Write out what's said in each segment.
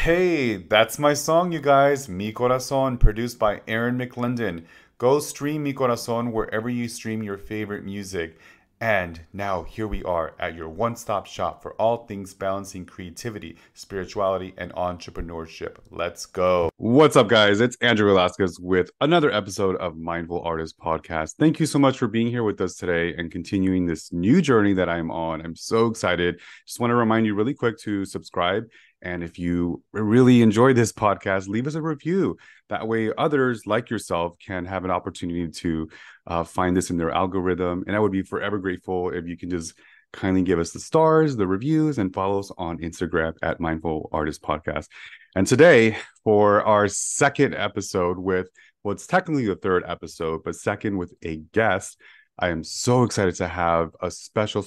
Hey, that's my song, you guys. Mi Corazon, produced by Aaron McLendon. Go stream Mi Corazon wherever you stream your favorite music. And now here we are at your one stop shop for all things balancing creativity, spirituality, and entrepreneurship. Let's go. What's up, guys? It's Andrew Velasquez with another episode of Mindful Artist Podcast. Thank you so much for being here with us today and continuing this new journey that I'm on. I'm so excited. Just want to remind you really quick to subscribe. And if you really enjoy this podcast, leave us a review. That way, others like yourself can have an opportunity to find this in their algorithm. And I would be forever grateful if you can just kindly give us the stars, the reviews, and follow us on Instagram at Mindful Artist Podcast. And today, for our second episode with what's technically the third episode, but second with a guest, I am so excited to have a special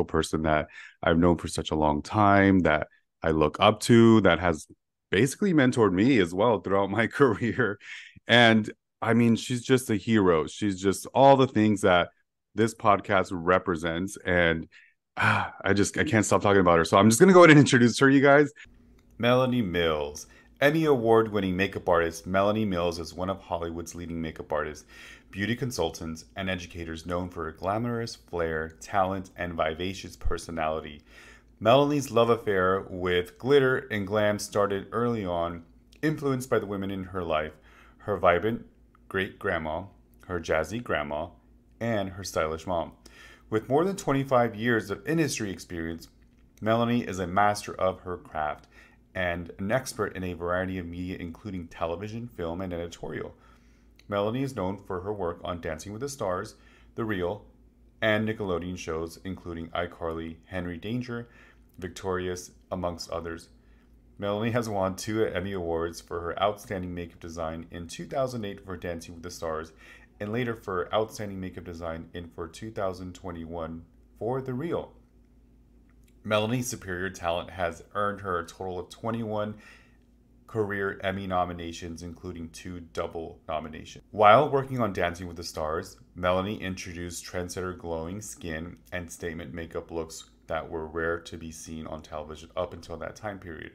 person that I've known for such a long time, that I look up to, that has basically mentored me as well throughout my career. And I mean, she's just a hero. She's just all the things that this podcast represents. And I can't stop talking about her. So I'm just going to go ahead and introduce her, you guys. Melanie Mills. Emmy Award winning makeup artist Melanie Mills is one of Hollywood's leading makeup artists, beauty consultants, and educators known for her glamorous flair, talent, and vivacious personality. Melanie's love affair with glitter and glam started early on, influenced by the women in her life, her vibrant great grandma, her jazzy grandma, and her stylish mom. With more than 25 years of industry experience, Melanie is a master of her craft and an expert in a variety of media, including television, film, and editorial. Melanie is known for her work on Dancing with the Stars, The Real, and Nickelodeon shows including iCarly, Henry Danger, Victorious, amongst others. Melanie has won 2 Emmy Awards for her outstanding makeup design in 2008 for Dancing with the Stars, and later for outstanding makeup design for 2021 for The Real. Melanie's superior talent has earned her a total of 21 career Emmy nominations, including 2 double nominations. While working on Dancing with the Stars, Melanie introduced trendsetter glowing skin and statement makeup looks that were rare to be seen on television up until that time period.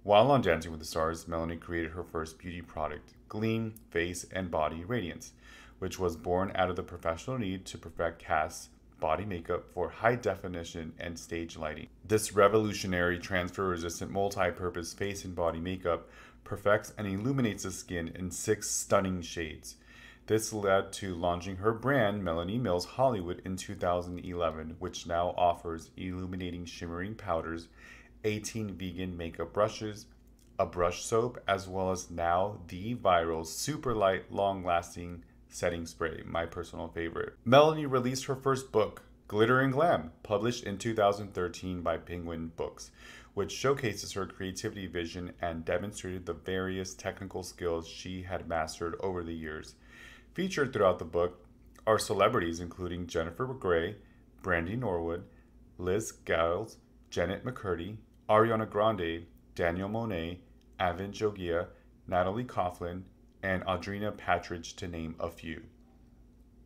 While on Dancing with the Stars, Melanie created her first beauty product, Gleam Face and Body Radiance, which was born out of the professional need to perfect cast body makeup for high definition and stage lighting. This revolutionary transfer-resistant multi-purpose face and body makeup perfects and illuminates the skin in 6 stunning shades. This led to launching her brand, Melanie Mills Hollywood, in 2011, which now offers illuminating shimmering powders, 18 vegan makeup brushes, a brush soap, as well as now the viral super light, long-lasting setting spray, my personal favorite. Melanie released her first book, Glitter and Glam, published in 2013 by Penguin Books, which showcases her creativity vision and demonstrated the various technical skills she had mastered over the years. Featured throughout the book are celebrities including Jennifer Grey, Brandy Norwood, Liz Giles, Janet McCurdy, Ariana Grande, Daniel Monet, Avin Jogia, Natalie Coughlin, and Audrina Patridge, to name a few.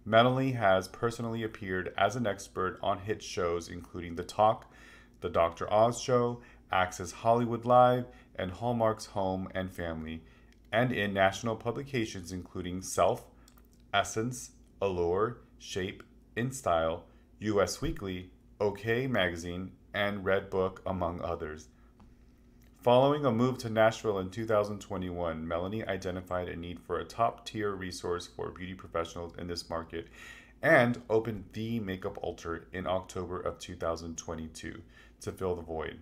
Melanie has personally appeared as an expert on hit shows including The Talk, The Dr. Oz Show, Access Hollywood Live, and Hallmark's Home and Family, and in national publications including Self, Essence, Allure, Shape, InStyle, US Weekly, OK Magazine, and Red Book, among others. Following a move to Nashville in 2021, Melanie identified a need for a top-tier resource for beauty professionals in this market and opened The Makeup Altar in October of 2022 to fill the void.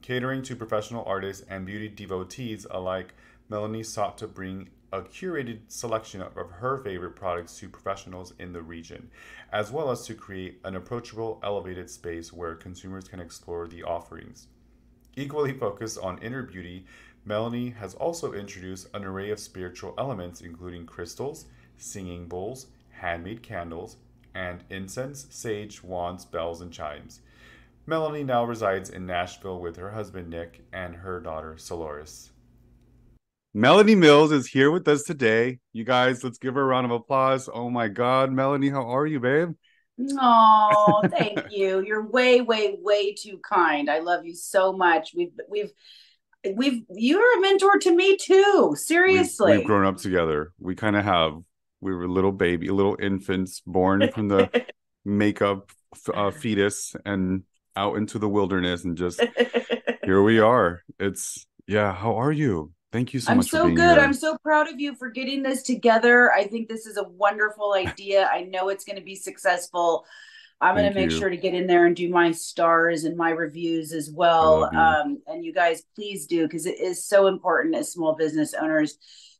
Catering to professional artists and beauty devotees alike, Melanie sought to bring a curated selection of her favorite products to professionals in the region, as well as to create an approachable, elevated space where consumers can explore the offerings. Equally focused on inner beauty, Melanie has also introduced an array of spiritual elements, including crystals, singing bowls, handmade candles, and incense, sage, wands, bells, and chimes. Melanie now resides in Nashville with her husband Nick and her daughter Solaris. Melanie Mills is here with us today. You guys, let's give her a round of applause. Oh my God, Melanie, how are you, babe? Oh, thank you. You're way, way, way too kind. I love you so much. We've you're a mentor to me too. We've Seriously. grown up together. We kind of have. We were little infants born from the makeup fetus and out into the wilderness, and just here we are. It's yeah. How are you? Thank you so I'm much for so being good. I'm here. so proud of you for getting this together. I think this is a wonderful idea. I know it's going to be successful. I'm going to Thank make you. sure to get in there and do my stars and my reviews as I well. love you. And you guys, please do, because it is so important as small business owners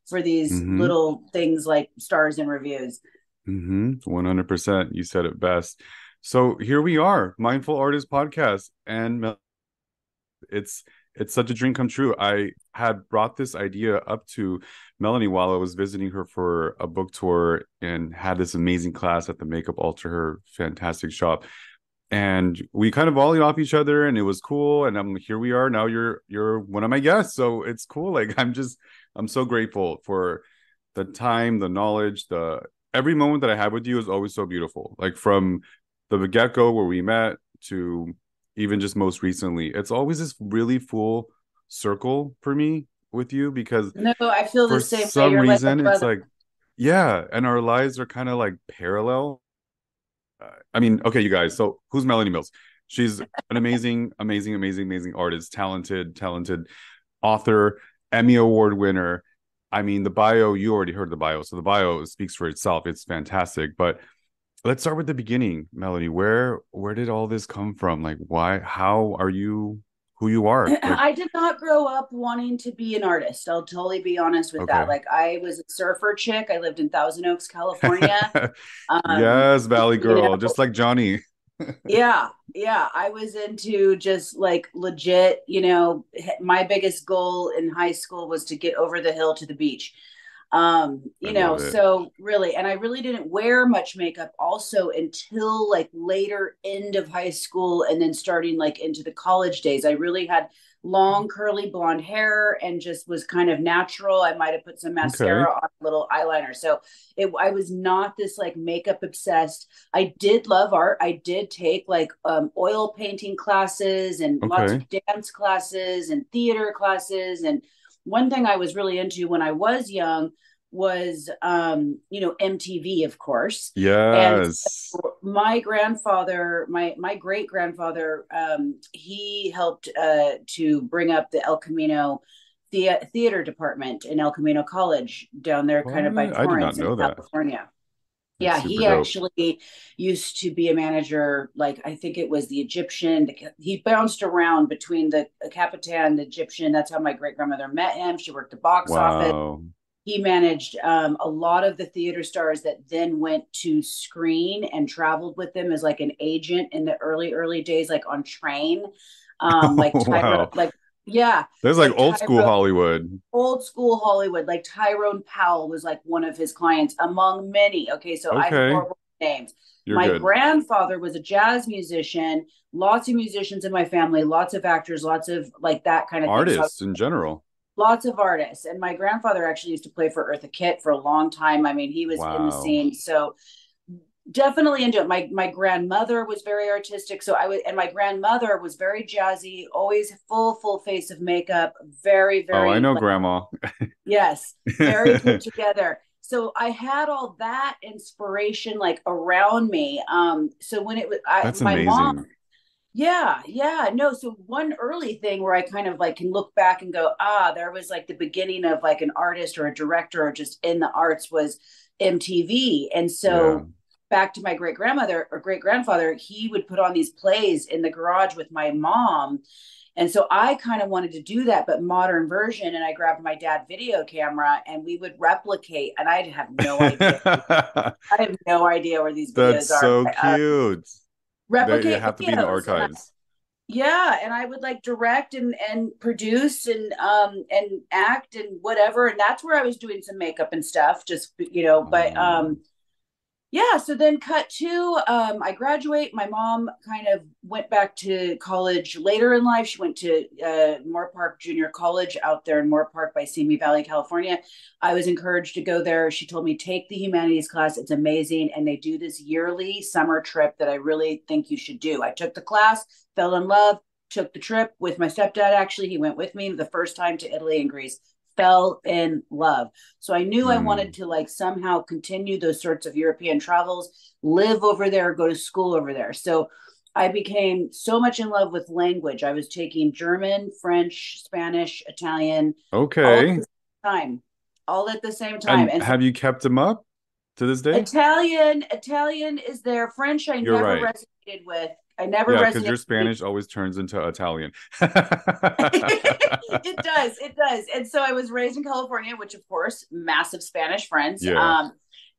for these Mm-hmm. little things like stars and reviews. Mm-hmm. 100%. You said it best. So here we are, Mindful Artist Podcast, and it's it's such a dream come true. I had brought this idea up to Melanie while I was visiting her for a book tour and had this amazing class at the Makeup Alter, her fantastic shop. And we kind of volleyed off each other and it was cool. And I'm here we are. Now you're one of my guests. So it's cool. Like I'm so grateful for the time, the knowledge, the every moment that I had with you is always so beautiful. Like from the get-go where we met to even just most recently. It's always this really full circle for me with you because No, I feel for the same way. some You're like a reason it's brother. like, yeah, and our lives are kind of like parallel. I mean, okay, you guys. So who's Melanie Mills? She's an amazing artist, talented author, Emmy Award winner. I mean, the bio, you already heard the bio. So the bio speaks for itself. It's fantastic. But let's start with the beginning, Melanie. Where did all this come from? Like why, how are you who you are? Like, I did not grow up wanting to be an artist. I'll totally be honest with that. okay. Like I was a surfer chick. I lived in Thousand Oaks, California. Yes, Valley You Girl, know, just like Johnny. yeah, yeah. I was into just like legit, my biggest goal in high school was to get over the hill to the beach. I love it. So really, and I really didn't wear much makeup also until like later end of high school and then starting like into the college days. I really had long curly blonde hair and just was kind of natural. I might have put some mascara Okay. on, a little eyeliner. So I was not this like makeup obsessed. I did love art. I did take like oil painting classes and lots Okay. of dance classes and theater classes. And one thing I was really into when I was young was MTV, of course. And Yes. my grandfather, my great grandfather, he helped to bring up the El Camino theater department in El Camino College down there, kind of by What? I did not Torrance in know that. California. That's Yeah, super he dope. actually used to be a manager. Like I think it was the Egyptian. He bounced around between the Capitan, the Egyptian. That's how my great grandmother met him. She worked the box office. Wow. He managed a lot of the theater stars that then went to screen and traveled with them as like an agent in the early days, like on train. Like Oh, Tyrone, wow. like yeah, There's like like old school Tyrone, Hollywood. old school Hollywood, like Tyrone Powell was like one of his clients among many. Okay, so I have Okay. horrible names. You're My good. grandfather was a jazz musician, lots of musicians in my family, lots of actors, lots of like that kind of thing. So Artists in general. lots of artists. And my grandfather actually used to play for Eartha Kitt for a long time. I mean, he was in the Wow. scene. So definitely into it. My grandmother was very artistic. So I was, and my grandmother was very jazzy, always full face of makeup, very, Oh, I very know like, grandma. yes, very put together. So I had all that inspiration like around me. So when it was That's my mom, amazing. yeah, no. So one early thing where I kind of like can look back and go, there was like the beginning of like an artist or a director or just in the arts was MTV. And Yeah. so back to my great grandmother or great grandfather, he would put on these plays in the garage with my mom. And so I kind of wanted to do that, but modern version. And I grabbed my dad video camera and we would replicate. And I have no idea. I have no idea where these That's videos are. so cute. They Replicate have to be in the videos. And archives. yeah, and I would like direct and produce and act and whatever, and that's where I was doing some makeup and stuff, just but Oh, yeah. So then cut to I graduate. My mom kind of went back to college later in life. She went to Moore Park Junior College out there in Moore Park by Simi Valley, California. I was encouraged to go there. She told me take the humanities class. It's amazing, and they do this yearly summer trip that I really think you should do. I took the class, fell in love, took the trip with my stepdad. Actually, he went with me the first time to Italy and Greece. Fell in love. So I knew I wanted Mm. to like somehow continue those sorts of European travels, live over there, go to school over there. So I became so much in love with language. I was taking German, French, Spanish, Italian, all at Okay. the same time, all at the same time. And And so have you kept them up to this day? Italian is there. French, I You're never right. resonated with. I never Yeah, because resonated your with. Spanish always turns into Italian. It does. And so I was raised in California, which of course, massive Spanish friends. Yeah,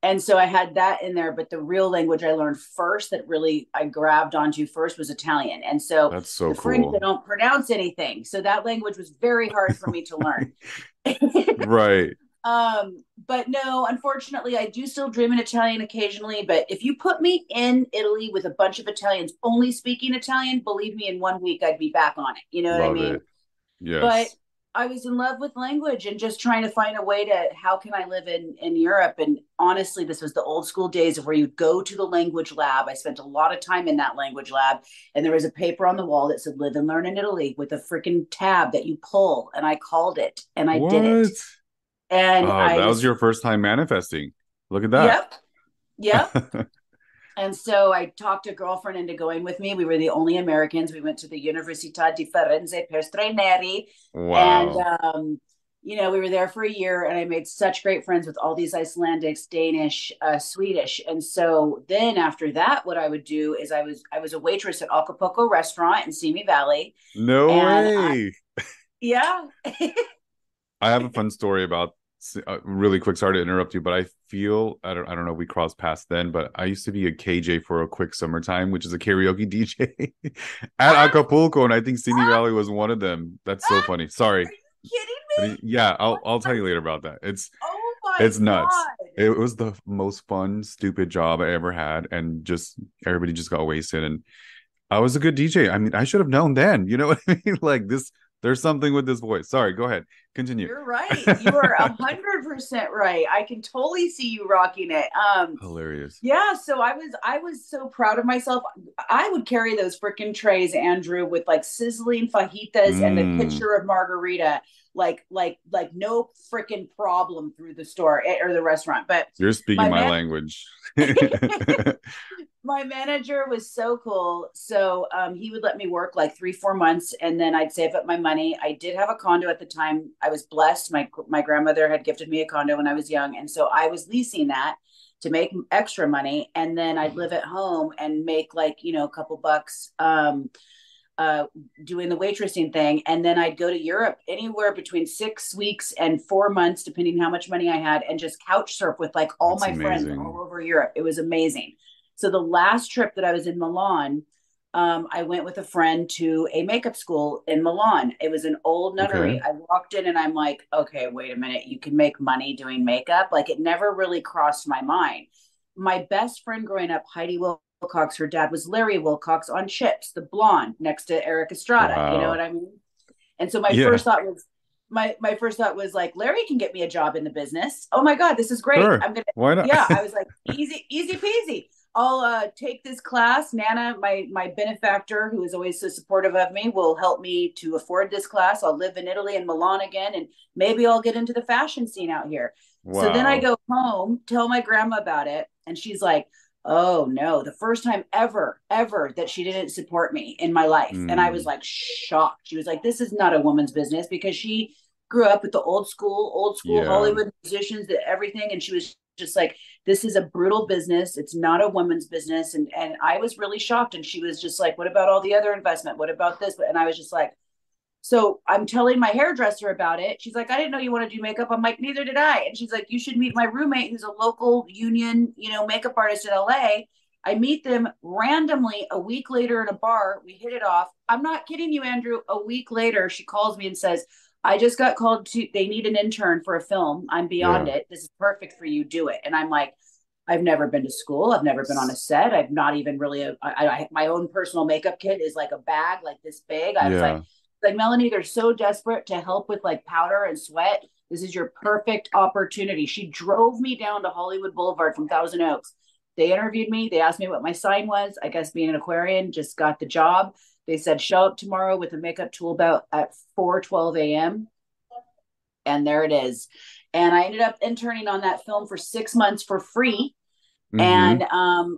And so I had that in there, but the real language I learned first that really I grabbed onto first was Italian. And so that's so the French, they cool. don't pronounce anything. So that language was very hard for me to learn. Right. But no, unfortunately, I do still dream in Italian occasionally. But if you put me in Italy with a bunch of Italians only speaking Italian, believe me, in 1 week I'd be back on it. You know what I Love mean? it. But Yes. I was in love with language and just trying to find a way to how can I live in Europe. And honestly, this was the old school days of where you go to the language lab. I spent a lot of time in that language lab, and there was a paper on the wall that said "Live and Learn in Italy" with a freaking tab that you pull. And I called it, and I did it. What? And Oh, I that was was, your first time manifesting. Look at that. yep, yep. And so I talked a girlfriend into going with me. We were the only Americans. We went to the Università di Firenze per Stranieri. And, Wow. we were there for a year and I made such great friends with all these Icelandics, Danish, Swedish. And so then after that, what I would do is I was a waitress at Acapulco restaurant in Simi Valley. No And way. yeah. I have a fun story about really quick. Sorry to interrupt you, but I feel I don't know if we crossed paths then, but I used to be a KJ for a quick summertime, which is a karaoke DJ at Acapulco, and I think Simi Valley was one of them. That's so funny. Sorry. Are you kidding me? Yeah, What? I'll tell you later about that. Oh my It's nuts. God. It was the most fun, stupid job I ever had, and just everybody just got wasted. And I was a good DJ. I mean, I should have known then. You know what I mean? Like this, there's something with this voice. Sorry, go ahead, continue. You're right. You are 100% right. I can totally see you rocking it. Hilarious. Yeah, so I was so proud of myself. I would carry those freaking trays, Andrew, with like sizzling fajitas and the Mm, pitcher of margarita, like no freaking problem through the store or the restaurant. But you're speaking my my man language. my manager was so cool. So he would let me work like 3 4 months, and then I'd save up my money. I did have a condo at the time. I was blessed. My grandmother had gifted me a condo when I was young, and so I was leasing that to make extra money, and then I'd live at home and make like a couple bucks. Uh, Doing the waitressing thing. And then I'd go to Europe anywhere between 6 weeks and 4 months, depending how much money I had, and just couch surf with like all That's my friends all amazing. over Europe. It was amazing. So the last trip that I was in Milan, I went with a friend to a makeup school in Milan. It was an old Okay. nunnery. I walked in and I'm like, okay, wait a minute. You can make money doing makeup. Like it never really crossed my mind. My best friend growing up, Heidi Wilcox, her dad was Larry Wilcox on Chips, the blonde next to Eric Estrada. You know what Wow. I mean? And so my Yeah. first thought was, my first thought was like, Larry can get me a job in the business. Oh my God, this is great. Sure. I'm gonna, Why not? yeah. I was like, easy peasy. I'll take this class. Nana, my benefactor, who is always so supportive of me, will help me to afford this class. I'll live in Italy and Milan again, and maybe I'll get into the fashion scene out here. So then I Wow. go home, tell my grandma about it, and she's like, "Oh no!" The first time ever that she didn't support me in my life, and I was Mm, like shocked. She was like, "This is not a woman's business," because she grew up with the old school yeah. Hollywood musicians, that everything, and she was just like, this is a brutal business. It's not a woman's business. And I was really shocked. And she was just like, what about all the other investment? What about this? And I was just like, so I'm telling my hairdresser about it. She's like, I didn't know you want to do makeup. I'm like, neither did I. And she's like, you should meet my roommate who's a local union, makeup artist in LA. I meet them randomly a week later in a bar. We hit it off. I'm not kidding you, Andrew. A week later, she calls me and says, I just got called to, they need an intern for a film. I'm beyond Yeah. it. This is perfect for you. Do it. And I'm like, I've never been to school. I've never been on a set. I've not even really, my own personal makeup kit is like a bag like this big. I was Yeah. like, Melanie, they're so desperate to help with like powder and sweat. This is your perfect opportunity. She drove me down to Hollywood Boulevard from Thousand Oaks. They interviewed me. They asked me what my sign was. I guess being an Aquarian, just got the job. They said, show up tomorrow with a makeup tool belt at 4:12 a.m. And there it is. And I ended up interning on that film for 6 months for free. Mm-hmm.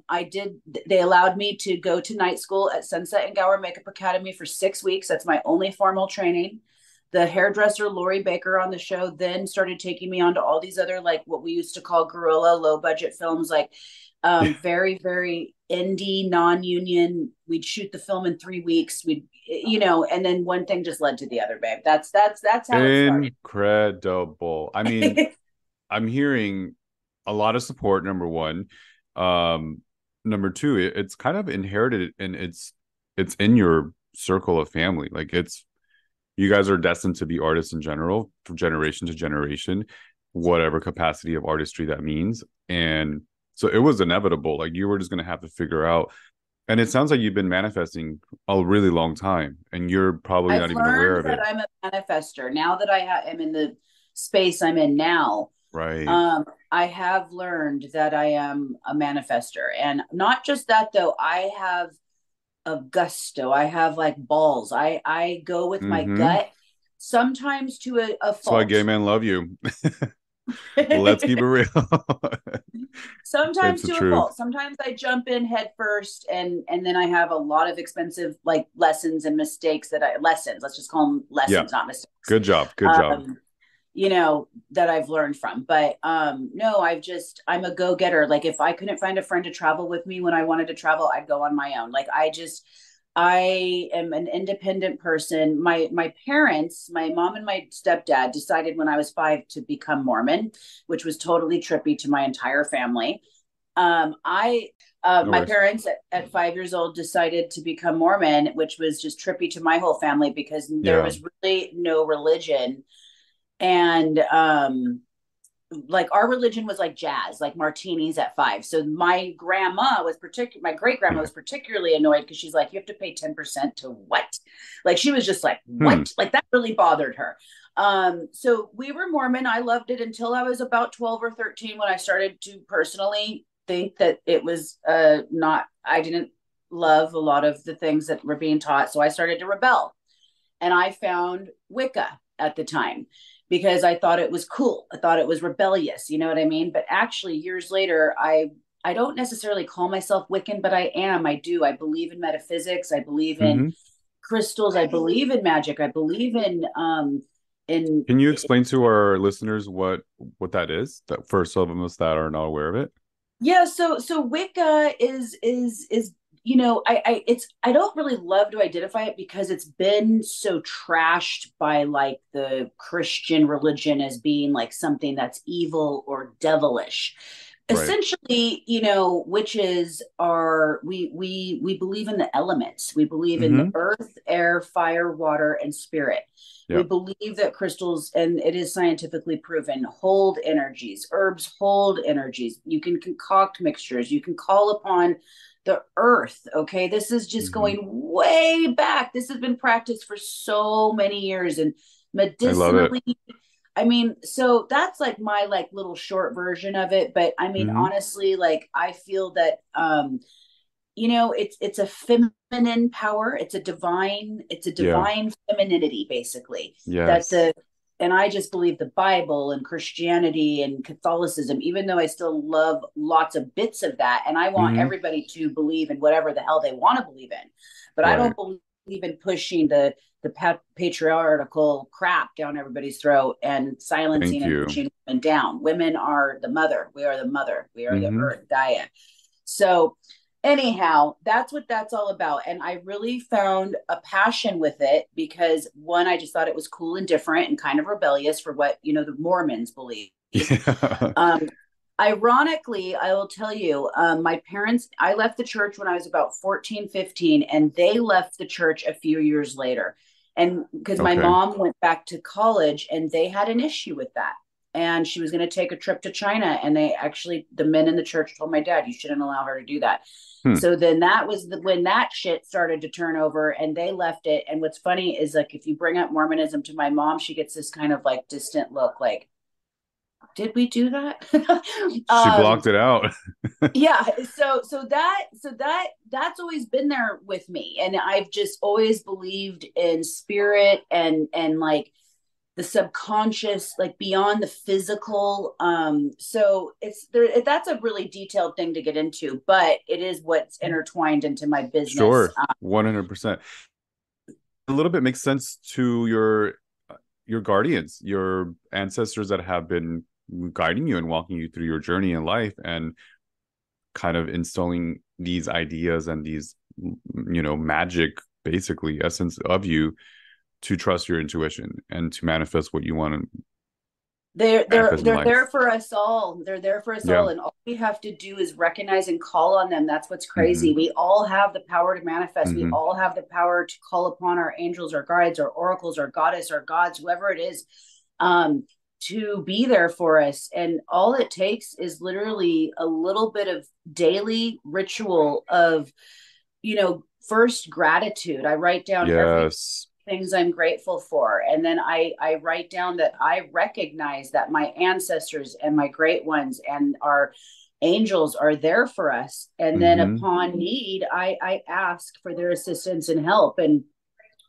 And they allowed me to go to night school at Sunset and Gower Makeup Academy for 6 weeks. That's my only formal training. The hairdresser, Lori Baker, on the show then started taking me on to all these other, like what we used to call guerrilla low budget films, like very, very indie, non-union. We'd shoot the film in 3 weeks. And then one thing just led to the other, babe. That's how it started. Incredible. I mean, I'm hearing a lot of support, number one. Number two, it's kind of inherited and it's in your circle of family. Like you guys are destined to be artists in general from generation to generation, whatever capacity of artistry that means. And so it was inevitable. Like you were just going to have to figure out. And it sounds like you've been manifesting a really long time and you're probably not I've even aware learned of it. that I'm a manifester now that am in the space I'm in now. Right. I have learned that I am a manifester, and not just that though. I have a gusto. I have like balls. I go with my Mm-hmm. gut, sometimes to a That's why gay fault. men love you. Let's keep it real. It's Sometimes the to a truth. fault. Sometimes I jump in head first, and then I have a lot of expensive like lessons and mistakes lessons. Let's just call them Yeah. lessons, not mistakes. Good job. Good job. Um, that I've learned from. But no, I'm a go-getter. Like if I couldn't find a friend to travel with me when I wanted to travel, I'd go on my own. Like I am an independent person. My parents, my mom and my stepdad, decided when I was 5 to become Mormon, which was totally trippy to my entire family. I No My worries. parents at 5 years old decided to become Mormon, which was just trippy to my whole family because there Yeah. was really no religion. And like our religion was like jazz, like martinis at 5. So my great grandma was particularly annoyed because she's like, you have to pay 10% to what? Like she was just like, Hmm. what? Like that really bothered her. So we were Mormon. I loved it until I was about 12 or 13 when I started to personally think that it was not, I didn't love a lot of the things that were being taught. So I started to rebel, and I found Wicca at the time because I thought it was cool. I thought it was rebellious, you know what I mean? But actually years later, I don't necessarily call myself Wiccan, but I am. I do. I believe in metaphysics. I believe in Mm-hmm. crystals. I believe in magic. I believe in Can you explain to our listeners what that is? That for some of us that are not aware of it. Yeah, so Wicca is I don't really love to identify it because it's been so trashed by like the Christian religion as being like something that's evil or devilish. Right. Essentially, witches are we believe in the elements. We believe in the Mm-hmm. earth, air, fire, water, and spirit. We Yeah. believe that crystals, and it is scientifically proven, hold energies. Herbs hold energies. You can concoct mixtures. You can call upon the earth. Okay. This is just Mm-hmm. going way back. This has been practiced for so many years and I love it. medicinally. I mean, so that's like my like little short version of it. But I mean, Mm-hmm. honestly, like I feel that it's a feminine power. It's a Yeah. divine femininity, basically. That Yes. the and I just believe the Bible and Christianity and Catholicism, even though I still love lots of bits of that, and I want Mm-hmm. everybody to believe in whatever the hell they want to believe in, but I Right. don't believe in pushing the patriarchal crap down everybody's throat and silencing Thank and you. pushing women down. Women are the mother. We are the mother. We are the Mm-hmm. earth, Gaia. So anyhow, that's what that's all about. And I really found a passion with it because one, I just thought it was cool and different and kind of rebellious for what, the Mormons believe. Yeah. Um, Ironically, I will tell you, my parents, I left the church when I was about 14, 15, and they left the church a few years later. And because my Okay. mom went back to college and they had an issue with that. And she was going to take a trip to China. And the men in the church told my dad, you shouldn't allow her to do that. Hmm. So then that was when that shit started to turn over and they left it. And what's funny is like, if you bring up Mormonism to my mom, she gets this kind of like distant look, like, Did we do that? She blocked it out. Yeah, that's always been there with me, and I've just always believed in spirit and like the subconscious, like beyond the physical. So it's there, that's a really detailed thing to get into, but it is what's intertwined into my business. Sure, 100%. A little bit makes sense to your guardians, your ancestors that have been guiding you and walking you through your journey in life, and kind of instilling these ideas and these, magic, basically essence of you, to trust your intuition and to manifest what you want to they're they're manifest in they're there life. for us all. They're there for us Yeah. all, and all we have to do is recognize and call on them. That's what's crazy. Hmm. We all have the power to manifest. We Hmm. all have the power to call upon our angels, our guides, our oracles, our goddess, our gods, whoever it is, um, to be there for us. And all it takes is literally a little bit of daily ritual of, first gratitude. I write down every Yes. things I'm grateful for. And then I write down that I recognize that my ancestors and my great ones and our angels are there for us. And then Hmm. upon need, I ask for their assistance and help. And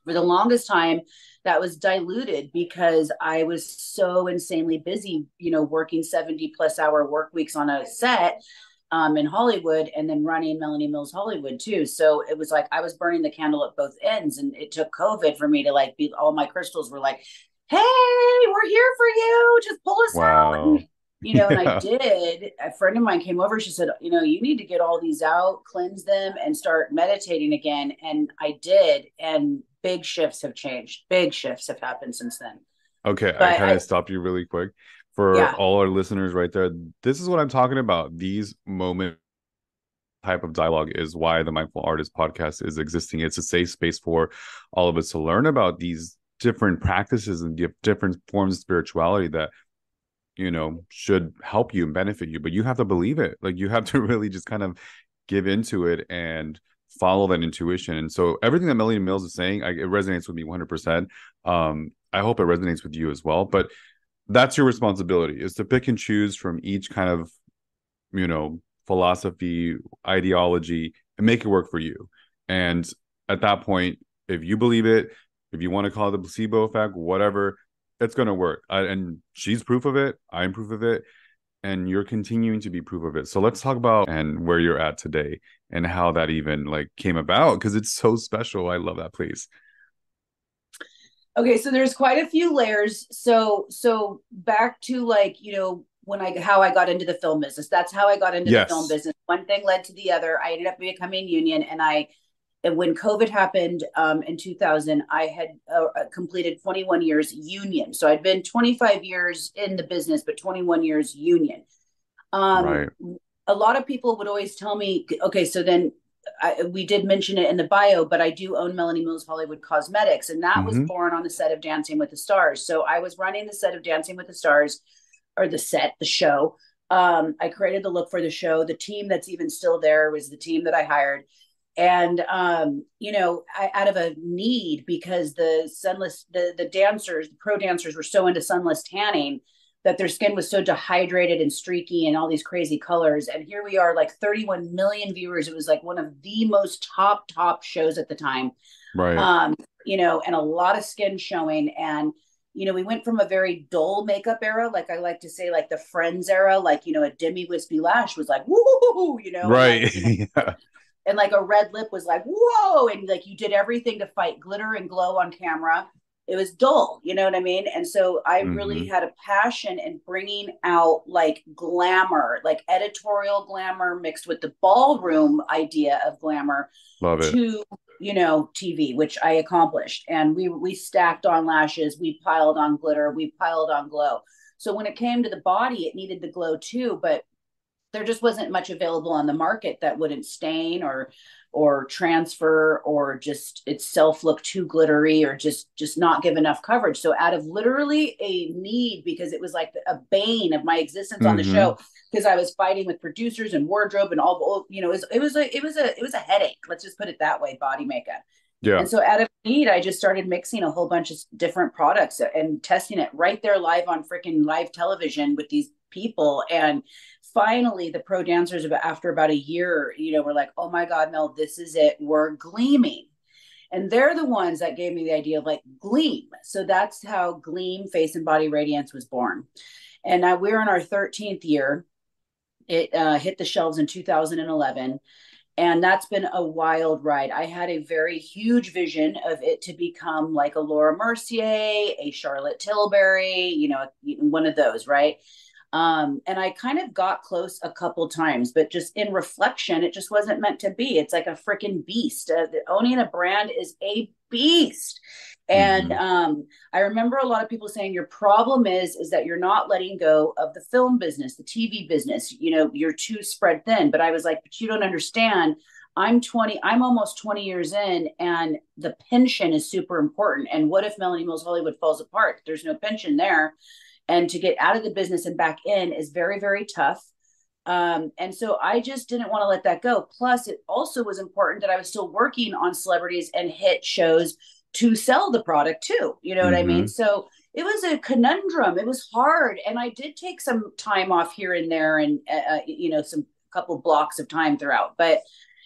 for the longest time, that was diluted because I was so insanely busy, working 70 plus hour work weeks on a set in Hollywood, and then running Melanie Mills Hollywood too. So it was like I was burning the candle at both ends, and it took COVID for me to like be. All my crystals were like, "Hey, we're here for you. Just pull us out." Wow. And I Yeah. did. A friend of mine came over. She said, you need to get all these out, cleanse them, and start meditating again. And I did, and big shifts have changed. Big shifts have happened since then. Okay, I But kind of stopped you really quick. For yeah, all our listeners right there, this is what I'm talking about. These moment type of dialogue is why the Mindful Artist podcast is existing. It's a safe space for all of us to learn about these different practices and different forms of spirituality that should help you and benefit you, but you have to believe it. Like, you have to really just kind of give into it and follow that intuition. And so everything that Melanie Mills is saying, it resonates with me 100%. I hope it resonates with you as well, but that's your responsibility, is to pick and choose from each kind of, philosophy, ideology, and make it work for you. And at that point, if you believe it, if you want to call it the placebo effect, whatever, it's going to work. And she's proof of it. I'm proof of it. And you're continuing to be proof of it. So let's talk about and where you're at today and how that even like came about, because it's so special. I love that place. okay, so there's quite a few layers. So back to like, when I how I got into the film business. That's how I got into the film Yes. business. One thing led to the other. I ended up becoming union, and when COVID happened in 2000, I had completed 21 years union. So I'd been 25 years in the business, but 21 years union. Um, Right. a lot of people would always tell me, okay, so then we did mention it in the bio, but I do own Melanie Mills Hollywood Cosmetics, and that was Mm-hmm. born on the set of Dancing with the Stars. So I was running the set of Dancing with the Stars, or the show. I created the look for the show. The team that's even still there was the team that I hired. And out of a need, because the dancers, the pro dancers were so into sunless tanning that their skin was so dehydrated and streaky and all these crazy colors. And here we are, like 31 million viewers. It was like one of the most top shows at the time. Right. um, and a lot of skin showing. And, we went from a very dull makeup era, like I like to say, like the Friends era, like, a Demi Wispy Lash was like, woo, and like, Right. Yeah. and like a red lip was like, whoa. And like you did everything to fight glitter and glow on camera. It was dull, you know what I mean? And so I really Mm-hmm. had a passion in bringing out like glamour, like editorial glamour mixed with the ballroom idea of glamour Love it. to, TV, which I accomplished. And we stacked on lashes, we piled on glitter, we piled on glow. So when it came to the body, it needed the glow too, but there just wasn't much available on the market that wouldn't stain or transfer, or just itself look too glittery, or just not give enough coverage. So out of literally a need, because it was like a bane of my existence on the Mm-hmm. show, because I was fighting with producers and wardrobe and all, it was a headache. Let's just put it that way, body makeup. Yeah. And so out of need, I just started mixing a whole bunch of different products and testing it right there live on freaking live television with these people. And finally, the pro dancers, after about a year, were like, oh my God, Mel, this is it. We're gleaming. And they're the ones that gave me the idea of like Gleam. So that's how Gleam Face and Body Radiance was born. And now we're in our 13th year. It hit the shelves in 2011. And that's been a wild ride. I had a very huge vision of it to become like a Laura Mercier, a Charlotte Tilbury, one of those, right? And I kind of got close a couple times, but just in reflection, it just wasn't meant to be. It's like a freaking beast. Owning a brand is a beast. And I remember a lot of people saying your problem is that you're not letting go of the film business, the TV business. You're too spread thin. But I was like, but you don't understand. I'm almost 20 years in, and the pension is super important. And what if Melanie Mills Hollywood falls apart? There's no pension there. And to get out of the business and back in is very, very tough. And so I just didn't want to let that go. Plus, it also was important that I was still working on celebrities and hit shows to sell the product too. You know what I mean? So it was a conundrum. It was hard. And I did take some time off here and there and, some couple blocks of time throughout. But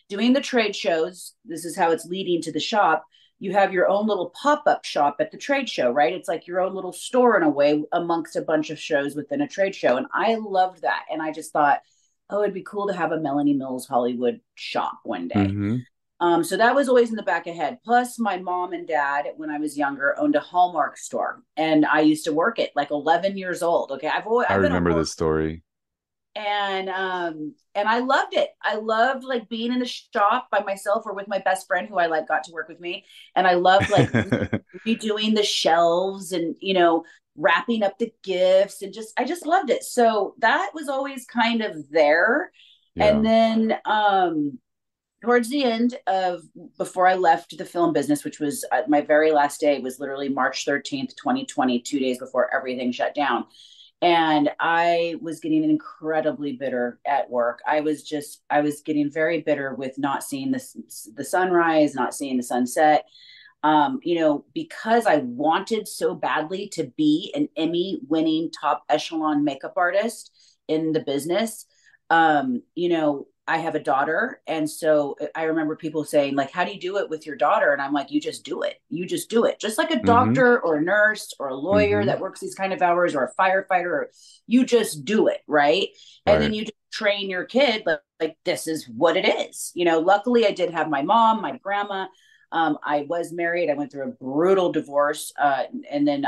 doing the trade shows, this is how it's leading to the shop. You have your own little pop-up shop at the trade show, right? It's like your own little store in a way amongst a bunch of shows within a trade show. And I loved that. And I just thought, oh, it'd be cool to have a Melanie Mills Hollywood shop one day. So that was always in the back of head. Plus, my mom and dad, when I was younger, owned a Hallmark store, and I used to work it like 11 years old. Okay, I've I remember this story. And I loved it. I loved like being in the shop by myself or with my best friend who I like got to work with me. And I loved like redoing the shelves and wrapping up the gifts, and I just loved it. So that was always kind of there. Yeah. And then towards the end of before I left the film business, which was my very last day, was literally March 13th, 2020, 2 days before everything shut down. And I was getting incredibly bitter at work. I was getting very bitter with not seeing the sunrise, not seeing the sunset. Because I wanted so badly to be an Emmy-winning top echelon makeup artist in the business. I have a daughter. And so I remember people saying, like, how do you do it with your daughter? And I'm like, you just do it. You just do it. Just like a doctor or a nurse or a lawyer that works these kind of hours, or a firefighter, or you just do it. Right. And then you just train your kid like this is what it is. Luckily I did have my mom, my grandma. I was married. I went through a brutal divorce. And then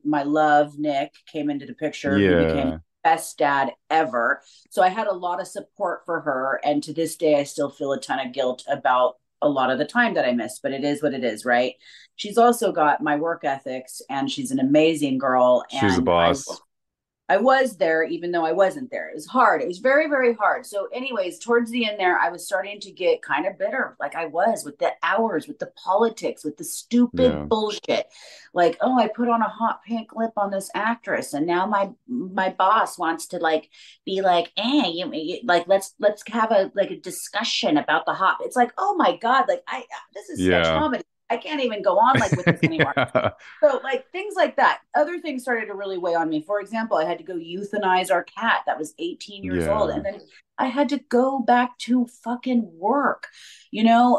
my love, Nick, came into the picture. Yeah. He became best dad ever. So I had a lot of support for her. And to this day, I still feel a ton of guilt about a lot of the time that I missed, but it is what it is, right? She's also got my work ethics, and she's an amazing girl. She's a boss. I was there, even though I wasn't there. It was hard. It was very, very hard. So anyways, towards the end there, I was starting to get kind of bitter, like I was, with the hours, with the politics, with the stupid bullshit. Like, oh, I put on a hot pink lip on this actress, and now my boss wants to like be like, like let's have a discussion about the hot. It's like, oh my God, like this is sketch comedy. I can't even go on like with this anymore. So like things like that. Other things started to really weigh on me. For example, I had to go euthanize our cat that was 18 years old. And then I had to go back to fucking work,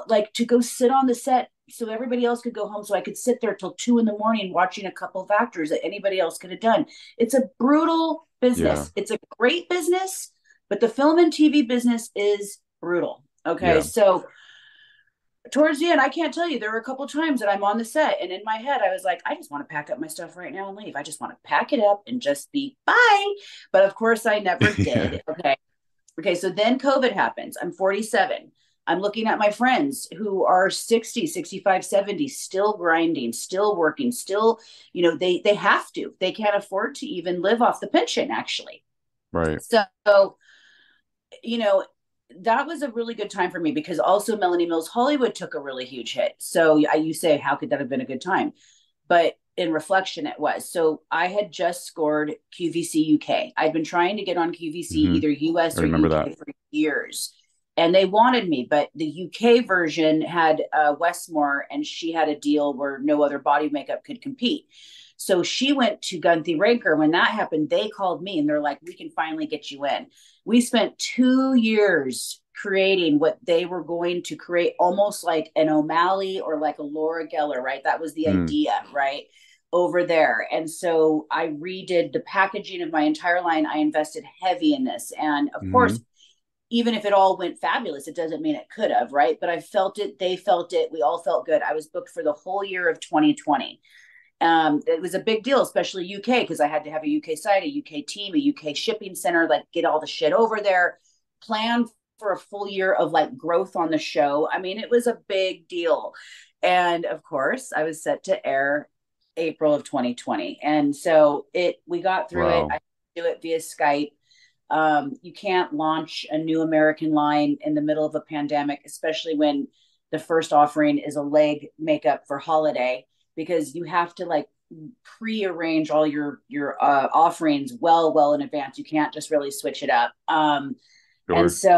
like to go sit on the set so everybody else could go home. So I could sit there till 2 a.m. watching a couple of actors that anybody else could have done. It's a brutal business. It's a great business, but the film and TV business is brutal. Okay. So towards the end, I can't tell you, there were a couple of times that I'm on the set, and in my head, I was like, I just want to pack up my stuff right now and leave. I just want to pack it up and just be bye. But of course, I never did. Okay. So then COVID happens. I'm 47. I'm looking at my friends who are 60, 65, 70, still grinding, still working, still, they have to. They can't afford to even live off the pension, actually. Right. So, that was a really good time for me, because also Melanie Mills Hollywood took a really huge hit. So you say, how could that have been a good time? But in reflection, it was. So I had just scored QVC UK. I'd been trying to get on QVC, either US or UK for years. and they wanted me, but the UK version had Westmore, and she had a deal where no other body makeup could compete. So she went to Gunthi Ranker. When that happened, they called me and they're like, we can finally get you in. We spent 2 years creating what they were going to create, almost like an O'Malley or like a Laura Geller, right? That was the Mm. idea, right? Over there. And so I redid the packaging of my entire line. I invested heavy in this. And of Mm-hmm. course, even if it all went fabulous, it doesn't mean it could have, right? But I felt it, they felt it, we all felt good. I was booked for the whole year of 2020. It was a big deal, especially UK, because I had to have a UK site, a UK team, a UK shipping center, like get all the shit over there, plan for a full year of like growth on the show. I mean, it was a big deal. And of course, I was set to air April of 2020. And so we got through it. Wow. I do it via Skype. You can't launch a new American line in the middle of a pandemic, especially when the first offering is a leg makeup for holiday, because you have to like pre-arrange all your offerings well in advance. You can't just really switch it up. And Sure. so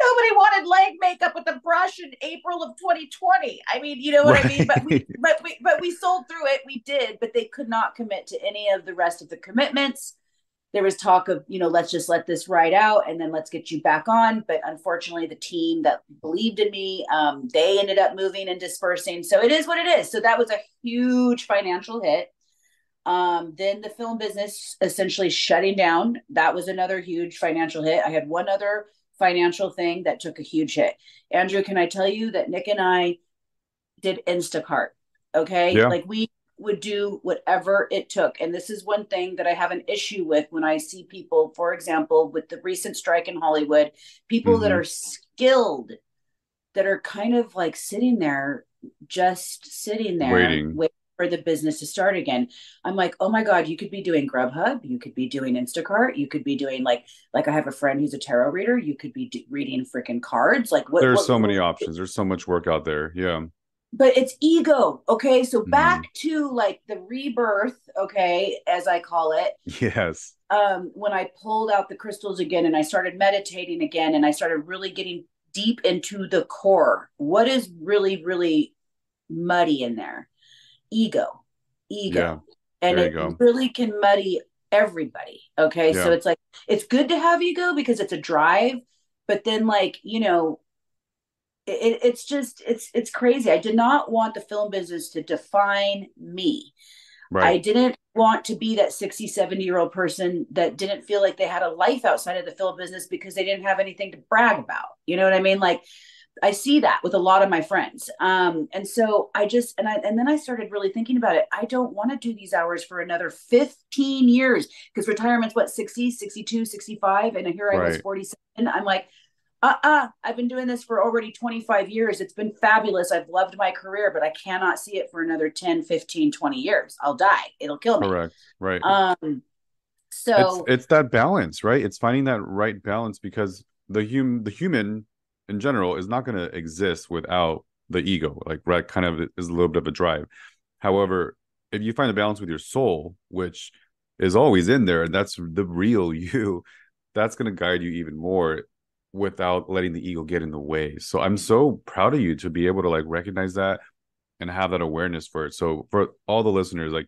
nobody wanted leg makeup with a brush in April of 2020. I mean, you know what I mean? Right. But we sold through it. We did, but they could not commit to any of the rest of the commitments. There was talk of, let's just let this ride out and then let's get you back on. But unfortunately, the team that believed in me, they ended up moving and dispersing. So it is what it is. So that was a huge financial hit. Then the film business essentially shutting down. That was another huge financial hit. I had one other financial thing that took a huge hit. Andrew, can I tell you that Nick and I did Instacart? Okay. Yeah. Like we would do whatever it took. And this is one thing that I have an issue with when I see people, for example, with the recent strike in Hollywood, people that Mm-hmm. are skilled, that are kind of like sitting there, just sitting there, Waiting. waiting for the business to start again. I'm like, oh my God, you could be doing Grubhub, you could be doing Instacart, you could be doing like I have a friend who's a tarot reader, you could be reading freaking cards. Like There's so many options. There's so much work out there. Yeah. but it's ego. Okay. So Mm. back to like the rebirth, okay, as I call it. Yes. When I pulled out the crystals again and I started meditating again and I started really getting deep into the core. What is really, really muddy in there? Ego. Yeah. Ego. And There you it go. really can muddy everybody. Okay. So Yeah. it's like it's good to have ego because it's a drive, but then like, it's just it's crazy. I did not want the film business to define me. I Right. didn't want to be that 60, 70-year-old person that didn't feel like they had a life outside of the film business because they didn't have anything to brag about. You know what I mean? Like I see that with a lot of my friends. And so and then I started really thinking about it. I don't want to do these hours for another 15 years because retirement's what, 60, 62, 65. And here I was Right. 47. I'm like, I've been doing this for already 25 years. It's been fabulous. I've loved my career, but I cannot see it for another 10, 15, 20 years. I'll die. It'll kill me. Correct. Right. Um, It's so it's that balance, right? It's finding that right balance because the human in general is not going to exist without the ego. Like right, kind of is a little bit of a drive. However, if you find a balance with your soul, which is always in there, and that's the real you, that's going to guide you even more without letting the ego get in the way. So I'm so proud of you to be able to like recognize that and have that awareness for it. So for all the listeners, like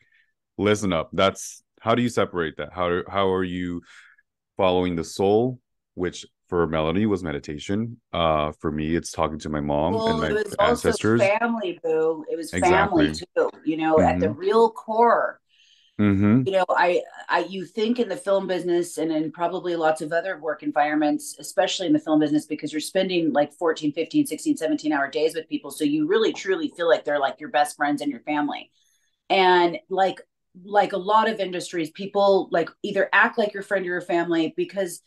listen up. That's how do you separate that? How are you following the soul, which for Melanie was meditation. For me, it's talking to my mom and well, it my was also ancestors. family, boo. It was family Exactly. too, at the Mm-hmm. real core. Mm-hmm. You think in the film business and in probably lots of other work environments, especially in the film business, because you're spending like 14, 15, 16, 17-hour days with people. So you really truly feel like they're like your best friends and your family. And like a lot of industries, people like either act like your friend or your family because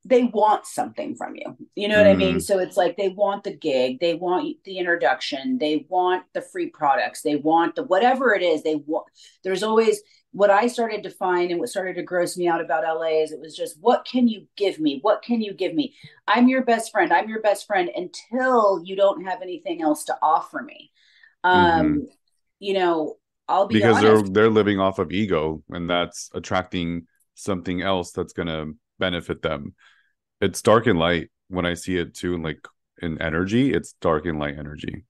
they want something from you. You know what I mean? Mm, So it's like they want the gig, they want the introduction, they want the free products, they want the whatever it is. They want. There's always what I started to find and what started to gross me out about LA is it was just what can you give me? What can you give me? I'm your best friend. I'm your best friend until you don't have anything else to offer me. mm-hmm. Um, you know, I'll be Because they're honest. they're living off of ego, and that's attracting something else that's gonna benefit them. It's dark and light. when I see it too, like in energy, it's dark and light energy.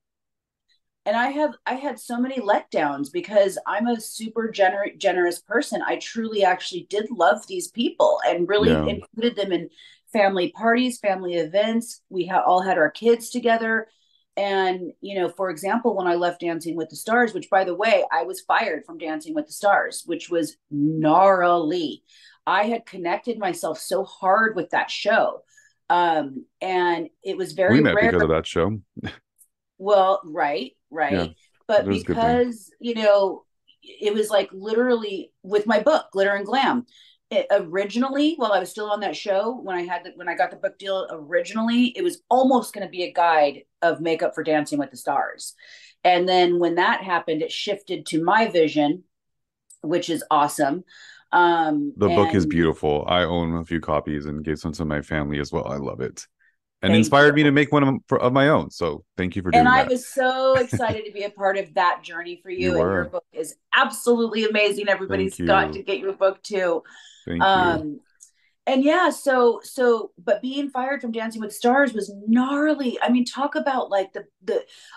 And I had so many letdowns because I'm a super generous person. I truly actually did love these people and really Yeah. included them in family parties, family events. We all had our kids together. And, you know, for example, when I left Dancing with the Stars, which by the way, I was fired from Dancing with the Stars, which was gnarly. I had connected myself so hard with that show. And it was We very met rare. because of that show. Well, right, Yeah. right. But It was a good thing. because, you know, it was like literally with my book, Glitter and Glam. It, originally, while I was still on that show, when I got the book deal, originally it was almost going to be a guide of makeup for Dancing with the Stars. And then when that happened, it shifted to my vision, which is awesome. The book is And beautiful. I own a few copies and gave some to my family as well. I love it. And thank you. inspired me to make one of my own. So thank you for And doing I that. was so excited to be a part of that journey for You you. And your were. book is absolutely amazing. Thank Everybody's got to you. get your book too. Thank you. Um, and yeah, but being fired from Dancing with Stars was gnarly. I mean, talk about like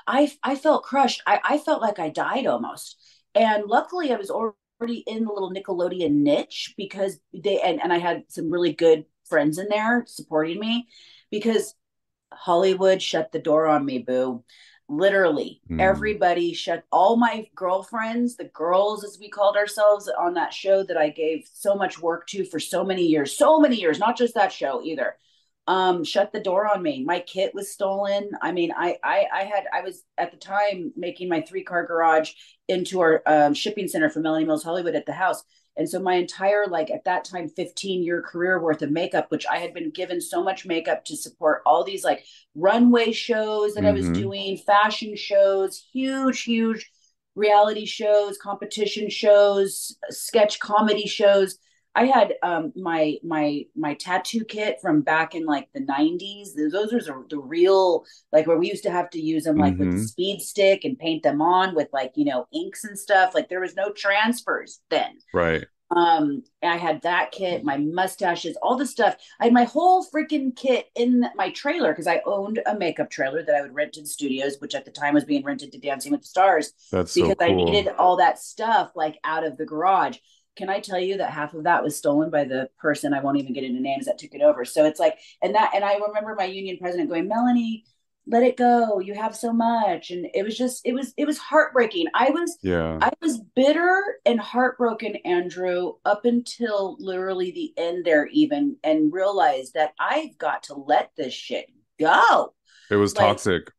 I felt crushed. I felt like I died almost. And luckily, I was already in the little Nickelodeon niche because and I had some really good friends in there supporting me because Hollywood shut the door on me, boo. Literally, Mm. everybody shut all my girlfriends, the girls as we called ourselves on that show that I gave so much work to for so many years, not just that show either. Shut the door on me. My kit was stolen. I mean, I was at the time making my 3-car garage into our shipping center for Melanie Mills Hollywood at the house. And so my entire, like at that time, 15-year career worth of makeup, which I had been given so much makeup to support all these like runway shows that I was Mm-hmm. doing, fashion shows, huge reality shows, competition shows, sketch comedy shows. I had my tattoo kit from back in like the 90s. Those are the real, like where we used to have to use them like with the Mm-hmm. speed stick and paint them on with like, you know, inks and stuff. Like there was no transfers then. Right. I had that kit, my mustaches, all the stuff. I had my whole freaking kit in my trailer because I owned a makeup trailer that I would rent to the studios, which at the time was being rented to Dancing with the Stars That's so because I cool. needed all that stuff like out of the garage. Can I tell you that half of that was stolen by the person, I won't even get into names, that took it over? So it's like, and I remember my union president going, Melanie, let it go. You have so much. And it was just, it was heartbreaking. Yeah. I was bitter and heartbroken, Andrew, up until literally the end there, even, and realized that I've got to let this shit go. It was Like, toxic.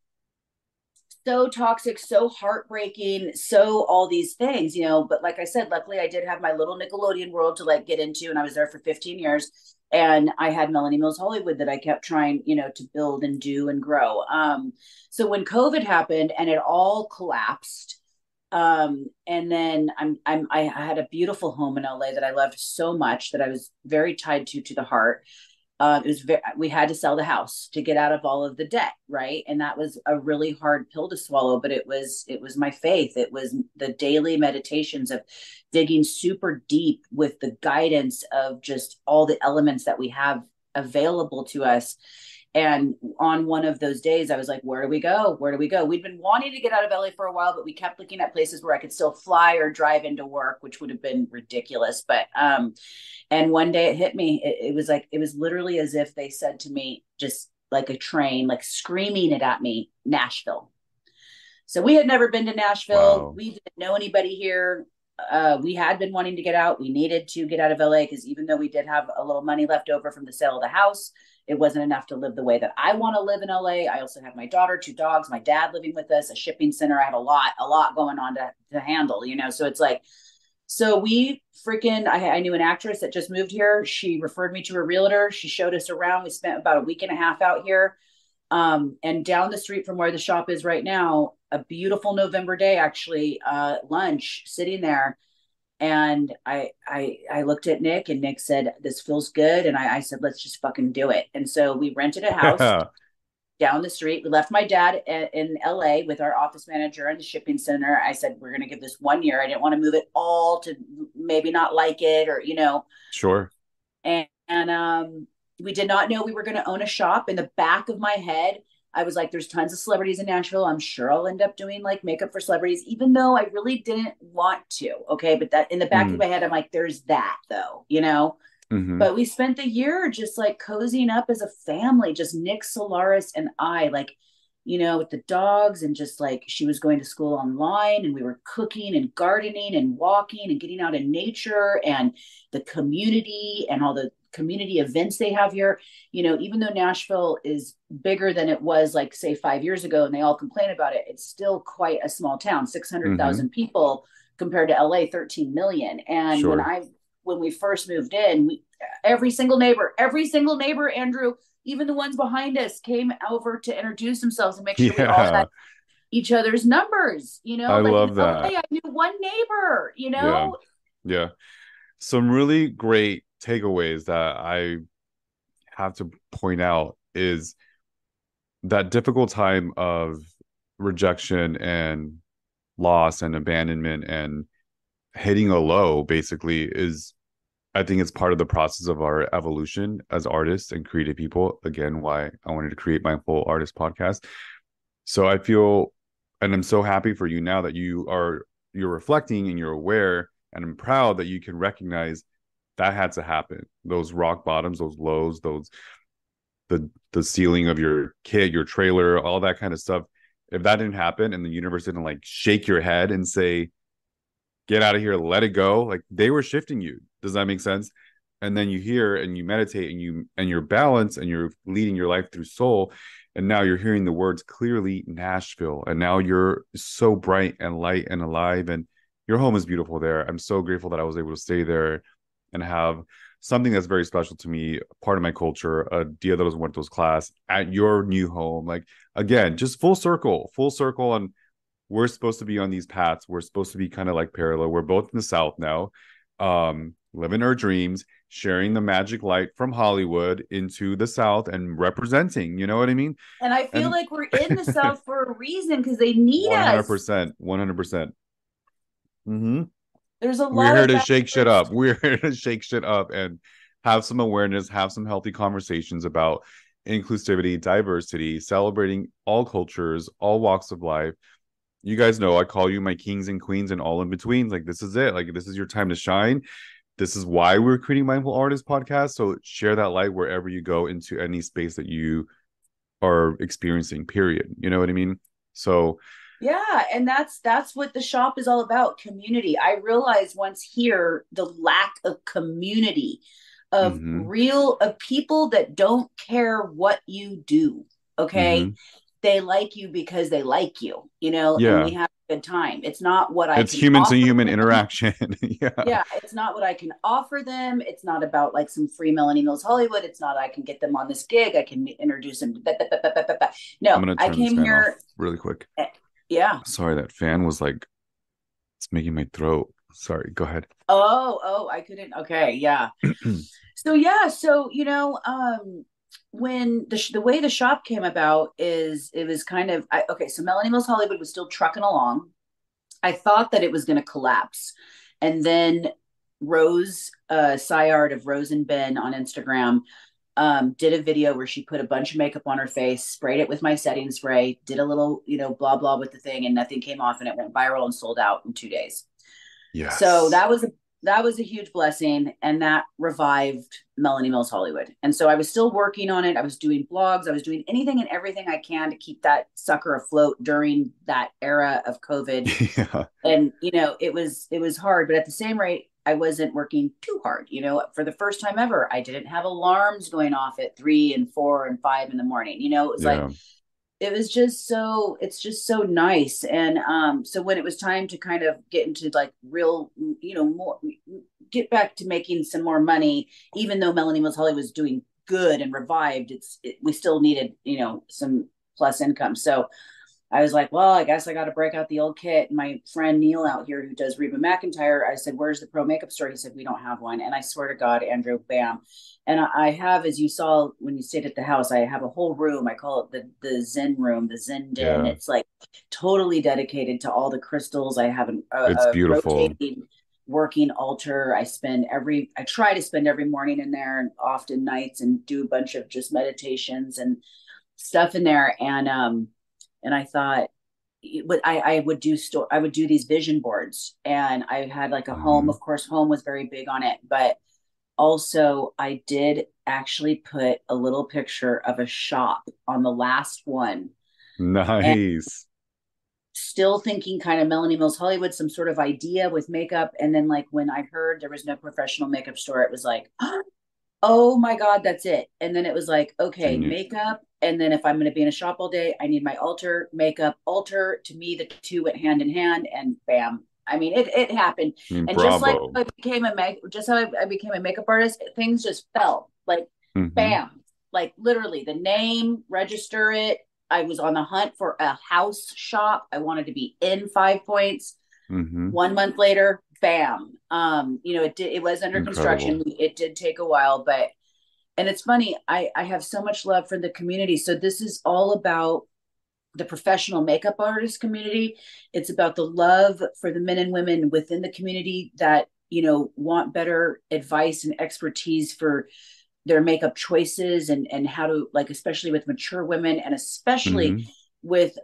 so toxic, so heartbreaking, so all these things, you know. But like I said, luckily I did have my little Nickelodeon world to like get into, and I was there for 15 years. And I had Melanie Mills Hollywood that I kept trying, you know, to build and do and grow. So when COVID happened and it all collapsed, and then I had a beautiful home in LA that I loved so much that I was very tied to the heart. It was we had to sell the house to get out of all of the debt, right? And that was a really hard pill to swallow, but it was my faith. It was the daily meditations of digging super deep with the guidance of just all the elements that we have available to us. And on one of those days, I was like, where do we go? Where do we go? We'd been wanting to get out of LA for a while, but we kept looking at places where I could still fly or drive into work, which would have been ridiculous. But and one day it hit me. It was like, it was literally as if they said to me, just like a train, like screaming it at me, Nashville. So we had never been to Nashville. Wow. We didn't know anybody here. We had been wanting to get out. We needed to get out of LA because even though we did have a little money left over from the sale of the house, it wasn't enough to live the way that I want to live in LA. I also have my daughter, 2 dogs, my dad living with us, a shipping center. I had a lot going on to handle, you know. So it's like, so we freaking, I knew an actress that just moved here. She referred me to a realtor. She showed us around. We spent about a week and a half out here. And down the street from where the shop is right now, a beautiful November day, actually, lunch sitting there. And I looked at Nick and Nick said, this feels good. And I said, let's just fucking do it. And so we rented a house down the street. We left my dad in LA with our office manager and the shipping center. I said, we're going to give this 1 year. I didn't want to move it all to maybe not like it or, you know, Sure. and We did not know we were going to own a shop. In the back of my head, I was like, there's tons of celebrities in Nashville. I'm sure I'll end up doing like makeup for celebrities, even though I really didn't want to. Okay. But that in the back of Mm, my head, I'm like, there's that though, you know? hmm. But we spent the year just like cozying up as a family, just Nick Solaris and I, like, you know, with the dogs, and just like she was going to school online, and we were cooking and gardening and walking and getting out in nature, and the community and all the community events they have here. You know, even though Nashville is bigger than it was like say 5 years ago, and they all complain about it, it's still quite a small town, Hmm. 600,000 people compared to LA, 13 million. And Sure. when we first moved in, every single neighbor, Andrew, even the ones behind us, came over to introduce themselves and make sure we all had Yeah. each other's numbers. You know, I like in love LA, that. I knew one neighbor, you Yeah. know? Yeah. Some really great takeaways that I have to point out is that difficult time of rejection and loss and abandonment and hitting a low basically is, I think it's part of the process of our evolution as artists and creative people. Again, why I wanted to create my whole artist podcast. So I feel, and I'm so happy for you now that you're reflecting and you're aware, and I'm proud that you can recognize that had to happen. Those rock bottoms, those lows, those the ceiling of your kit, your trailer, all that kind of stuff. If that didn't happen and the universe didn't like shake your head and say, get out of here, let it go, like they were shifting you. Does that make sense? And then you hear and you meditate and you're balanced and you're leading your life through soul. And now you're hearing the words clearly, Nashville. And now you're so bright and light and alive. And your home is beautiful there. I'm so grateful that I was able to stay there and have something that's very special to me, part of my culture, a Dia de los Muertos class at your new home. Like, again, just full circle. And we're supposed to be on these paths. We're supposed to be kind of like parallel. We're both in the South now, living our dreams, sharing the magic light from Hollywood into the South and representing. You know what I mean? And I feel And like we're in the South for a reason because they need us. 100%, 100%. Mm-hmm. There's a We're lot here of to bad shake shit up. rich. We're here to shake shit up and have some awareness, have some healthy conversations about inclusivity, diversity, celebrating all cultures, all walks of life. You guys know I call you my kings and queens and all in betweens. Like, this is it. Like, this is your time to shine. This is why we're creating Mindful Artist podcast. So share that light wherever you go into any space that you are experiencing, period. You know what I mean? So Yeah, and that's what the shop is all about, community. I realized once here the lack of community, of mm-hmm, real of people that don't care what you do. mm-hmm. Okay? They like you because they like you, you know, and we Yeah. have a good time. It's not what I It's can human to offer human them. interaction. Yeah. Yeah, it's not what I can offer them. It's not about like some free Melanie Mills Hollywood. It's not I can get them on this gig. I can introduce them. I'm No, gonna I turn this came fan off here. really quick. eh, Yeah. Sorry, that fan was like, it's making my throat. Sorry, go ahead. Oh, I couldn't. Okay, yeah. So yeah, so you know, when the way the shop came about is it was kind of okay. So Melanie Mills Hollywood was still trucking along. I thought that it was going to collapse, and then Rose Syard of Rose and Ben on Instagram did a video where she put a bunch of makeup on her face, sprayed it with my setting spray, did a little blah blah with the thing, and nothing came off, and it went viral and sold out in 2 days. So Yes. that was a huge blessing, and that revived Melanie Mills Hollywood. And so I was still working on it. I was doing blogs. I was doing anything and everything I can to keep that sucker afloat during that era of COVID. Yeah. And it was hard, but at the same rate, I wasn't working too hard. You know, for the first time ever, I didn't have alarms going off at 3 and 4 and 5 in the morning. You know, it was like Yeah. it's just so nice. And so when it was time to kind of get into like real, more, get back to making some more money, even though Melanie Mills Holly was doing good and revived, we still needed some plus income. So I was like, well, I guess I got to break out the old kit. And my friend Neil out here who does Reba McEntire, I said, where's the pro makeup store? He said, we don't have one. And I swear to God, Andrew, bam. And I have, as you saw when you stayed at the house, I have a whole room. I call it the Zen room, the Zen den. Yeah. It's like totally dedicated to all the crystals. I have It's a beautiful. rotating. working altar. I try to spend every morning in there and often nights and do a bunch of just meditations and stuff in there. And I thought, but I would do these vision boards, and I had like a home. Mhm. Of course, home was very big on it, but also I did actually put a little picture of a shop on the last one, and Nice. still thinking kind of Melanie Mills Hollywood, some sort of idea with makeup. And then like when I heard there was no professional makeup store, it was like, oh my God, that's it. And then it was like, okay, Genius. makeup. And then if I'm going to be in a shop all day, I need my altar, makeup, altar. To me, the two went hand in hand, and bam. I mean, it happened. I mean, And just like bravo. I became just how I became a makeup artist, things just fell like Hmm. bam, like literally the name, register it. I was on the hunt for a house shop. I wanted to be in Five Points. Hmm. 1 month later, bam. It was under construction. Incredible. It did take a while, but and it's funny, I have so much love for the community. So this is all about the professional makeup artist community. It's about the love for the men and women within the community that, want better advice and expertise for their makeup choices, and how to, like, especially with mature women, and especially Hmm. with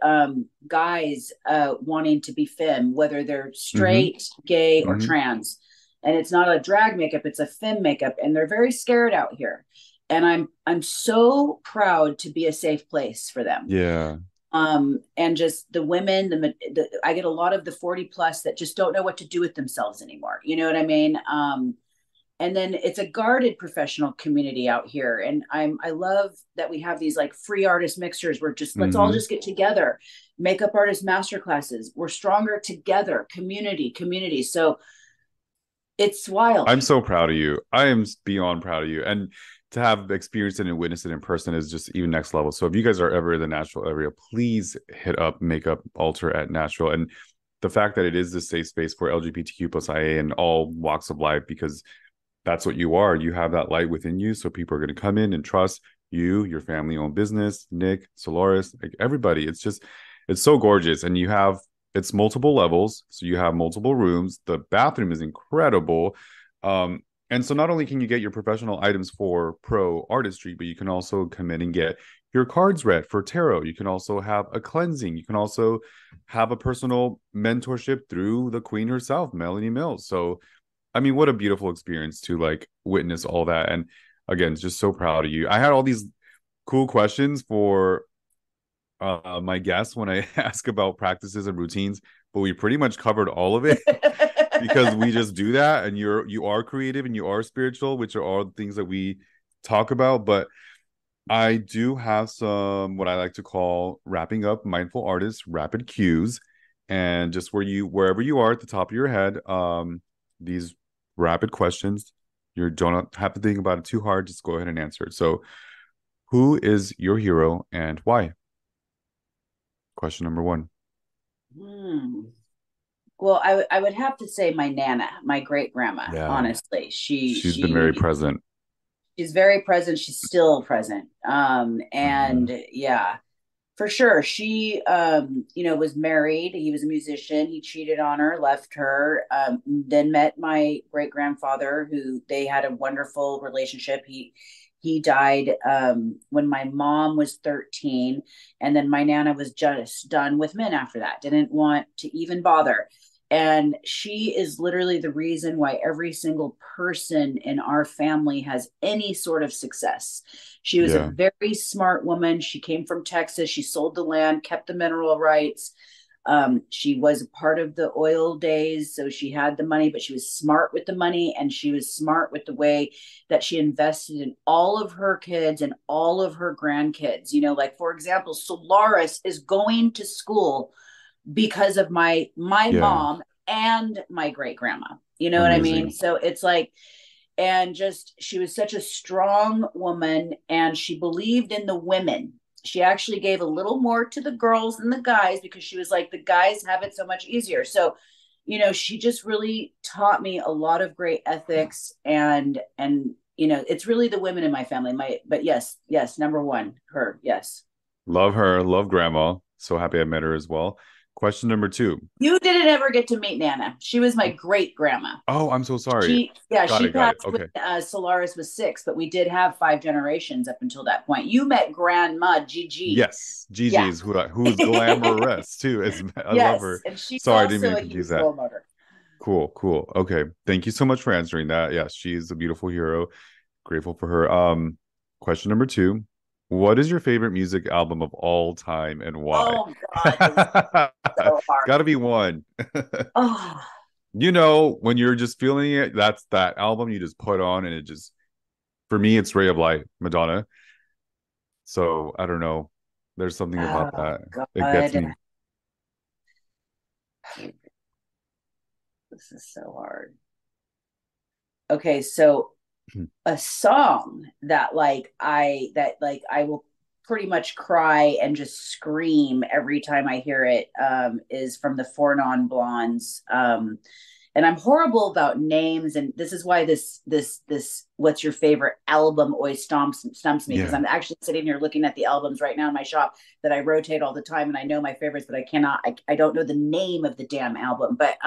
guys wanting to be femme, whether they're Hmm. straight, gay, or Hmm. trans. And it's not a drag makeup, it's a femme makeup, and they're very scared out here. And I'm so proud to be a safe place for them. Yeah. And just the women, I get a lot of the 40 plus that just don't know what to do with themselves anymore. You know what I mean? And then it's a guarded professional community out here, and I love that we have these like free artist mixers where just let's all Hmm. just get together, makeup artist master classes. We're stronger together, community. So it's wild. I'm so proud of you. I am beyond proud of you. And to have experienced it and witnessed it in person is just even next level. So if you guys are ever in the Nashville area, please hit up Makeup Alter at Nashville. And the fact that it is this safe space for LGBTQ plus IA and all walks of life, because that's what you are. You have that light within you. So people are going to come in and trust you, your family owned business, Nick, Solaris, like everybody. It's so gorgeous. And it's multiple levels. So you have multiple rooms. The bathroom is incredible. Um, and so not only can you get your professional items for pro artistry, but you can also come in and get your cards read for tarot. You can also have a cleansing. You can also have a personal mentorship through the queen herself, Melanie Mills. So I mean, what a beautiful experience to like witness all that. And again, just so proud of you. I had all these cool questions for my guests when I ask about practices and routines, but we pretty much covered all of it because we just do that. And you are creative and you are spiritual, which are all the things that we talk about. But I do have some what I like to call wrapping up mindful artists rapid cues, and just wherever you are at the top of your head, these rapid questions. You don't have to think about it too hard. Just go ahead and answer it. So, who is your hero and why? Question number one. Hmm. Well, I would have to say my nana, my great grandma. Yeah, Honestly, she's been very present. she's very present. She's still present. Mm-hmm. And yeah, for sure. She, was married. He was a musician. He cheated on her, left her. Then met my great grandfather, who they had a wonderful relationship. He died when my mom was 13, and then my nana was just done with men after that. Didn't want to even bother. And she is literally the reason why every single person in our family has any sort of success. She was a Yeah, very smart woman. She came from Texas. She sold the land, kept the mineral rights. She was a part of the oil days, so she had the money, but she was smart with the money, and she was smart with the way that she invested in all of her kids and all of her grandkids. Like for example, Solaris is going to school because of my yeah, mom and my great grandma. You know what I mean? amazing. So it's like, and just she was such a strong woman, and she believed in the women. She actually gave a little more to the girls than the guys, because she was like, the guys have it so much easier. So she just really taught me a lot of great ethics, and it's really the women in my family. But yes, number one, her. Yes. Love her. Love grandma. So happy I met her as well. Question number two. You didn't ever get to meet Nana. She was my great grandma. Oh, I'm so sorry. She Got it. passed when Okay. Solaris was 6, but we did have 5 generations up until that point. You met Grandma Gigi. Yes, Yeah. Gigi's who's glamorous too. I love Yes, her. and she's Sorry, I didn't mean also to a confuse youth that. role model. Cool, cool. Okay. Thank you so much for answering that. Yes, she's a beautiful hero. Grateful for her. Question number two. What is your favorite music album of all time and why? Oh God, this is so It's hard. got to be one. Oh, You know, when you're just feeling it, that's that album you just put on, and it just, for me, it's Ray of Light, Madonna. So I don't know. There's something about oh that. It gets God, me. this is so hard. Okay, so a song that I will pretty much cry and just scream every time I hear it is from the Four Non Blondes. And I'm horrible about names, and this is why this what's your favorite album always stumps me, because Yeah. I'm actually sitting here looking at the albums right now in my shop that I rotate all the time, and I know my favorites, but I don't know the name of the damn album. But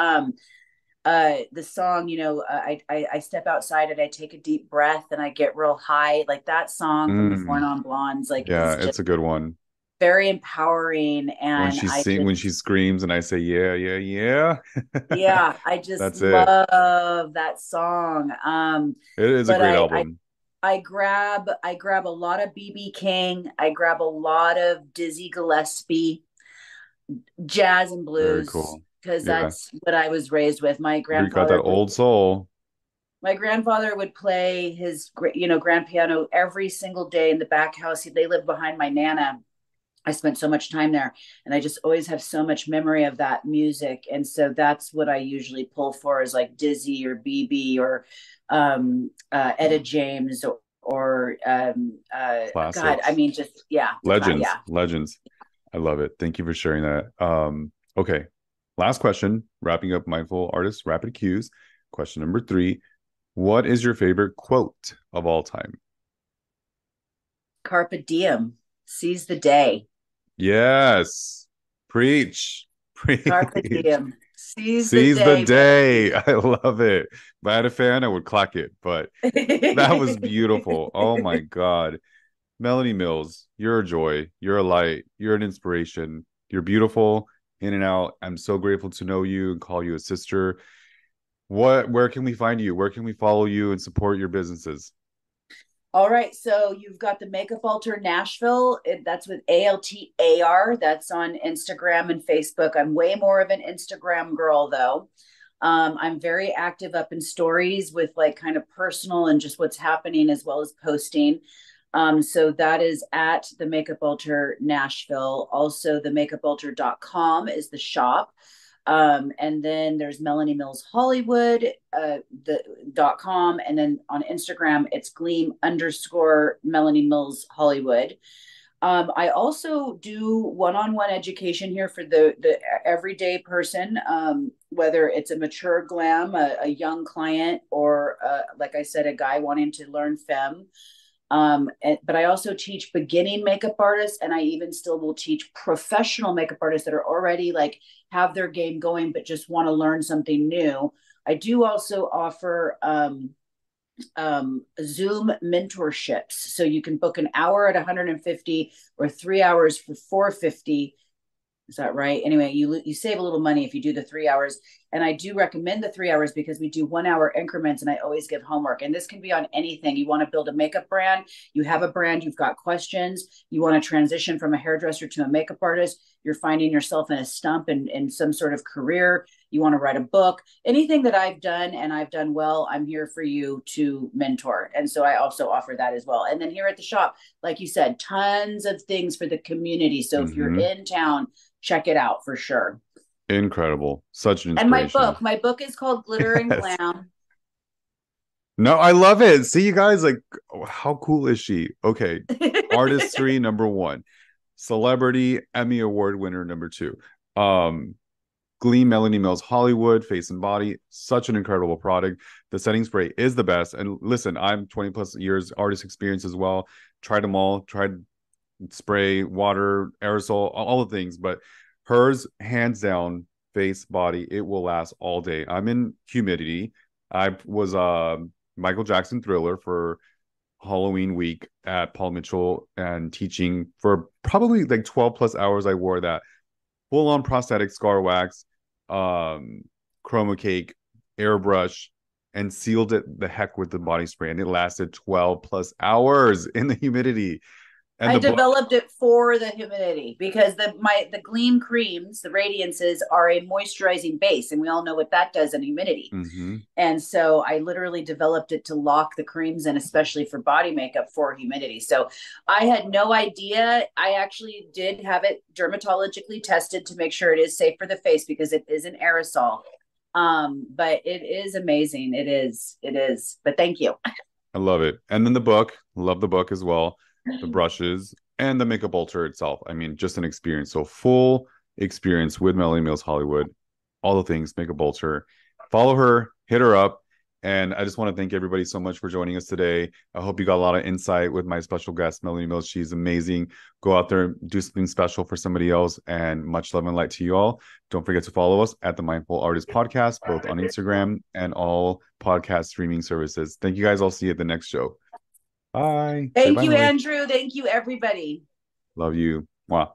the song, I step outside and I take a deep breath and I get real high. Like that song from the Four Mm, Non Blondes, like yeah, is just it's a good one. very empowering. And I When just she screams and I say, yeah, yeah, yeah. yeah, I just That's it. love that song. It is a But great album. I grab a lot of BB King. I grab a lot of Dizzy Gillespie, jazz and Very blues, cool. because Yeah. that's what I was raised with. My You got that grandfather would old soul. my grandfather would play his grand piano every single day in the back house. They lived behind my nana. I spent so much time there, and I just always have so much memory of that music. And so that's what I usually pull for, is like Dizzy or BB or Etta James or God, I Classics. mean, just yeah, Legends. yeah. Legends. I love it. Thank you for sharing that. Okay. Last question. Wrapping up Mindful Artists Rapid Cues. Question number three. What is your favorite quote of all time? Carpe diem, seize the day. Yes. Preach. Carpe Preach. diem, seize the Seize the day, day. I love it. If I had a fan, I would clack it, but that was baby. beautiful. Oh my God. Melanie Mills, you're a joy. You're a light. You're an inspiration. You're beautiful in and out. I'm so grateful to know you and call you a sister. Where can we find you? Where can we follow you and support your businesses? All right, so you've got the Makeup Altar Nashville. That's with ALTAR. That's on Instagram and Facebook. I'm way more of an Instagram girl, though. I'm very active up in stories with like kind of personal and just what's happening, as well as posting. So that is at the Makeup Altar Nashville. Also, the makeupaltar.com is the shop. And then there's Melanie Mills Hollywood, the .com. And then on Instagram, it's Gleam _ Melanie Mills Hollywood. I also do one-on-one education here for the everyday person, whether it's a mature glam, a young client, or like I said, a guy wanting to learn femme. But I also teach beginning makeup artists, and I even still will teach professional makeup artists that are already like have their game going, but just want to learn something new. I do also offer Zoom mentorships, so you can book an hour at 150 or 3 hours for 450. Is that right? Anyway, you save a little money if you do the 3 hours. And I do recommend the 3 hours because we do 1 hour increments, and I always give homework. And this can be on anything. You want to build a makeup brand, you have a brand, you've got questions, you want to transition from a hairdresser to a makeup artist, you're finding yourself in a stump in some sort of career, you want to write a book, anything that I've done and I've done well, I'm here for you to mentor. And so I also offer that as well. And then here at the shop, like you said, tons of things for the community. So if you're Hmm. in town, check it out for sure. Incredible. Such an And inspiration. my book is called Glitter and Yes. Glam. No, I love it. See, you guys, like, how cool is she? Okay. Artistry, number one. Celebrity, Emmy Award winner, number two. Um, Gleam Melanie Mills Hollywood, Face and Body, such an incredible product. The setting spray is the best. And listen, I'm 20 plus years artist experience as well. Tried them all, tried spray, water, aerosol, all the things. But Hers, hands down, face, body, it will last all day. I'm in humidity. I was Michael Jackson Thriller for Halloween week at Paul Mitchell and teaching for probably like 12 plus hours. I wore that full on prosthetic scar wax, um, chroma cake, airbrush, and sealed it the heck with the body spray. And it lasted 12 plus hours in the humidity. And I the book. developed it for the humidity because the Gleam creams, the radiances are a moisturizing base, and we all know what that does in humidity. Mm-hmm. And so I literally developed it to lock the creams in, especially for body makeup for humidity. So I had no idea. I actually did have it dermatologically tested to make sure it is safe for the face because it is an aerosol. But it is amazing. It is. It is. But thank you. I love it. And then the book, love the book as well. The brushes and the makeup altar itself. I mean, just an experience. So full experience with Melanie Mills Hollywood. All the things, makeup altar. Follow her, hit her up. And I just want to thank everybody so much for joining us today. I hope you got a lot of insight with my special guest, Melanie Mills. She's amazing. Go out there, do something special for somebody else, and much love and light to you all. Don't forget to follow us at the Mindful Artist Podcast, both on Instagram and all podcast streaming services. Thank you guys. I'll see you at the next show. Bye. Say Thank bye, you, Millie. Andrew. Thank you, everybody. Love you. Mwah.